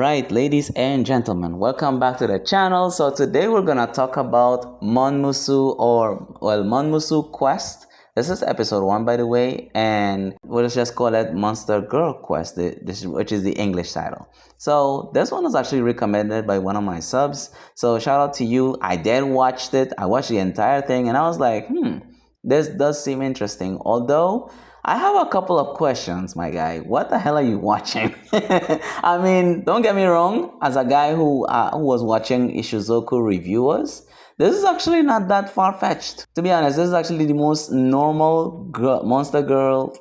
Alright, ladies and gentlemen, welcome back to the channel. So today we're gonna talk about Monmusu Quest. This is episode 1, by the way, and we'll just call it Monster Girl Quest, which is the English title. So this one was actually recommended by one of my subs. So shout out to you. I did watch it. I watched the entire thing and I was like, this does seem interesting. Although I have a couple of questions, my guy. What the hell are you watching? I mean, don't get me wrong. As a guy who was watching Ishizoku reviewers, this is actually not that far-fetched. To be honest, this is actually the most normal monster girl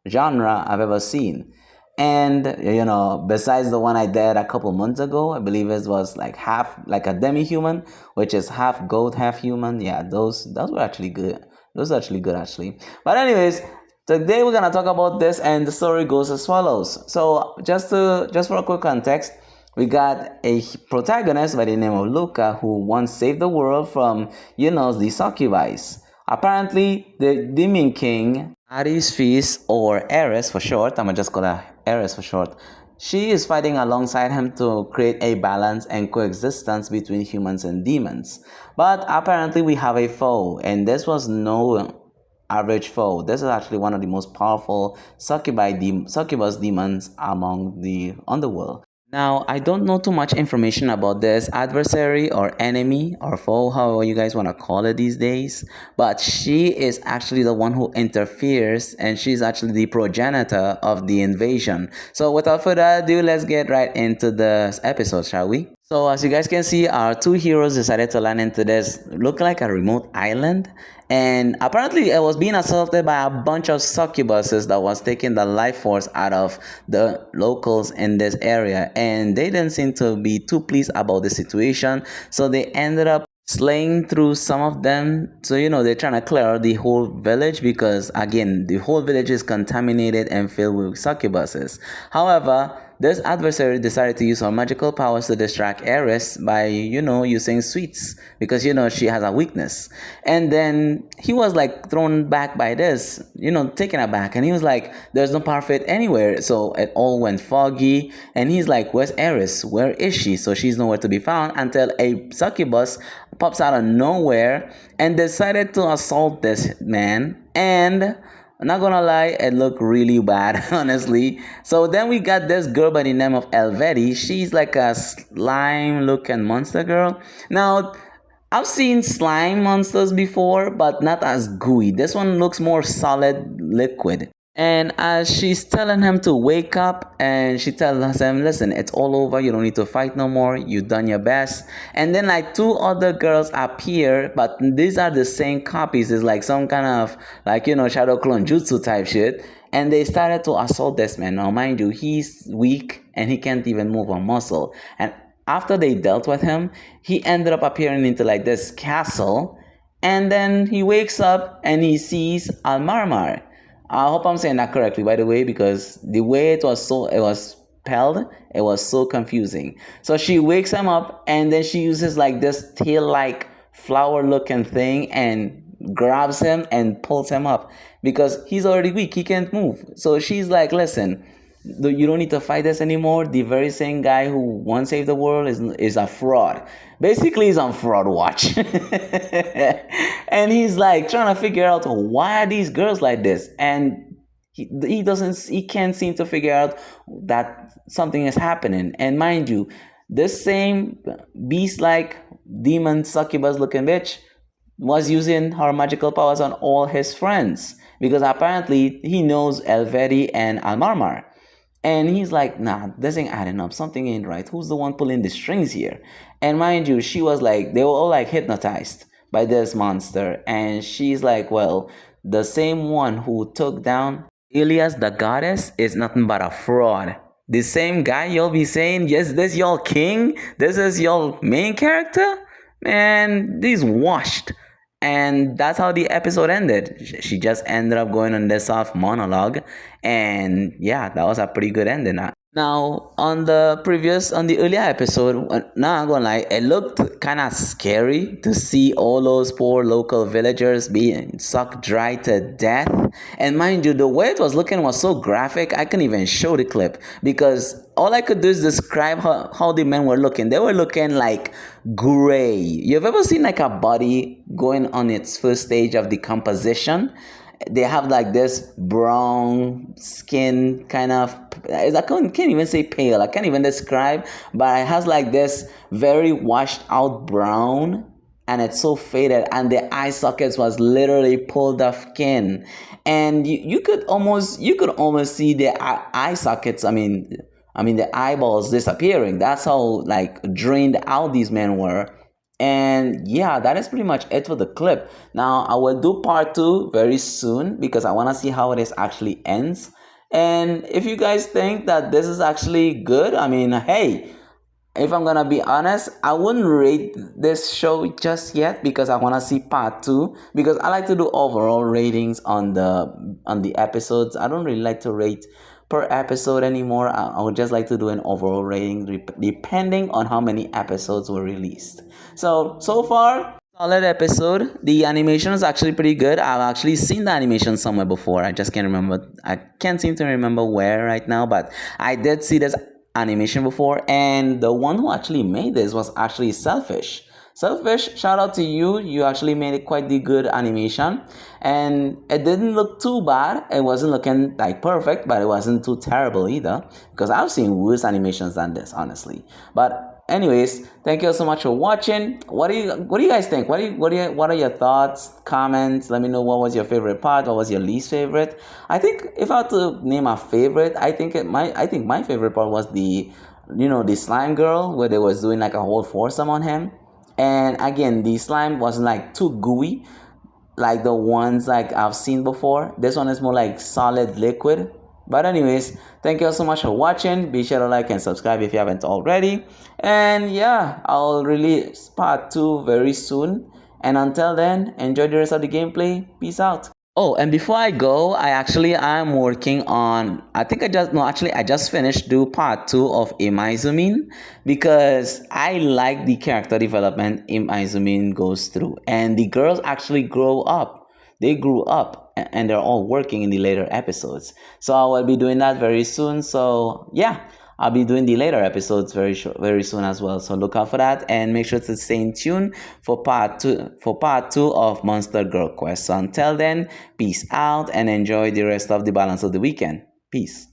genre I've ever seen. And, you know, besides the one I did a couple months ago, I believe it was like a demi-human, which is half goat, half human. Yeah, those were actually good. Those are actually good, actually. But anyways, today we're gonna talk about this, and the story goes as follows. So just for a quick context, we got a protagonist by the name of Luca who once saved the world from, the succubus. Apparently, the demon king, Arisphese, or Aris for short, I'm gonna just call her Aris for short, she is fighting alongside him to create a balance and coexistence between humans and demons. But apparently we have a foe, and this was no average foe. This is actually one of the most powerful succubus demons among the underworld. Now, I don't know too much information about this adversary or enemy or foe, however you guys want to call it these days, but she is actually the one who interferes, and she's actually the progenitor of the invasion. So without further ado, let's get right into this episode, shall we? So as you guys can see, our two heroes decided to land into this look like a remote island, and apparently it was being assaulted by a bunch of succubuses that was taking the life force out of the locals in this area, and they didn't seem to be too pleased about the situation, so they ended up slaying through some of them. So they're trying to clear the whole village because, again, the whole village is contaminated and filled with succubuses. However, this adversary decided to use her magical powers to distract Aris by, using sweets because, she has a weakness. And then he was like thrown back by this, taken aback. And he was like, there's no power fit anywhere. So it all went foggy. And he's like, where's Aris? Where is she? So she's nowhere to be found until a succubus pops out of nowhere and decided to assault this man. And I'm not gonna lie, it looked really bad, honestly. So then we got this girl by the name of Elvedi. She's like a slime-looking monster girl. Now, I've seen slime monsters before, but not as gooey. This one looks more solid liquid. And as she's telling him to wake up, and she tells him, listen, it's all over, you don't need to fight no more, you've done your best. And then like two other girls appear, but these are the same copies. It's like some kind of shadow clone jutsu type shit. And they started to assault this man. Now mind you, he's weak and he can't even move a muscle. And after they dealt with him, he ended up appearing into like this castle, and then he wakes up and he sees Almarmar. I hope I'm saying that correctly, by the way, because the way it was spelled, it was so confusing. So she wakes him up, and then she uses like this tail-like flower-looking thing and grabs him and pulls him up because he's already weak. He can't move. So she's like, listen, you don't need to fight this anymore. The very same guy who once saved the world is a fraud. Basically, he's on fraud watch. And he's like trying to figure out why are these girls like this, and he can't seem to figure out that something is happening. And mind you, this same beast-like demon succubus looking bitch was using her magical powers on all his friends because apparently he knows Elvedi and Almarmar. And he's like, nah, this ain't adding up. Something ain't right. Who's the one pulling the strings here? And mind you, she was like, they were all like hypnotized by this monster. And she's like, well, the same one who took down Ilias the goddess is nothing but a fraud. The same guy you'll be saying, yes, this your king? This is your main character? Man, he's washed. And that's how the episode ended. She just ended up going on this soft monologue. And yeah, that was a pretty good ending. Now, on the earlier episode, not gonna lie, it looked kind of scary to see all those poor local villagers being sucked dry to death. And mind you, the way it was looking was so graphic, I couldn't even show the clip because all I could do is describe how the men were looking. They were looking like gray. You've ever seen like a body going on its first stage of decomposition? They have like this brown skin kind of, can't even say pale, I can't even describe, but it has like this very washed out brown, and it's so faded, and the eye sockets was literally pulled off skin, and you could almost see the eye sockets. I mean the eyeballs disappearing. That's how like drained out these men were. And yeah, that is pretty much it for the clip. Now, I will do part two very soon because I want to see how this actually ends. And if you guys think that this is actually good, I mean, hey, if I'm gonna be honest, I wouldn't rate this show just yet because I want to see part two. Because I like to do overall ratings on the episodes. I don't really like to rate per episode anymore. I would just like to do an overall rating depending on how many episodes were released. So far, solid episode. The animation is actually pretty good. I've actually seen the animation somewhere before. I just can't remember. I can't seem to remember where right now, but I did see this animation before, and the one who actually made this was actually Selfish. Selfish, shout out to you. You actually made it quite the good animation, and it didn't look too bad. It wasn't looking like perfect, but it wasn't too terrible either. Because I've seen worse animations than this, honestly. But anyways, thank you so much for watching. What do you guys think? What are your thoughts, comments? Let me know what was your favorite part, what was your least favorite. I think if I had to name a favorite, I think my favorite part was the slime girl where they was doing like a whole foursome on him. And again, the slime wasn't like too gooey like the ones like I've seen before. This one is more like solid liquid. But anyways, thank you all so much for watching. Be sure to like and subscribe if you haven't already. And yeah, I'll release part 2 very soon. And until then, enjoy the rest of the gameplay. Peace out. Oh, and before I go, I'm working on, I think I just, no, actually, I just finished do part 2 of Imaizumin because I like the character development Imaizumin goes through. And the girls actually grow up. They grew up and they're all working in the later episodes. So I will be doing that very soon. So yeah, I'll be doing the later episodes very soon as well. So look out for that and make sure to stay in tune for part two of Monster Girl Quest. So until then, peace out and enjoy the rest of the balance of the weekend. Peace.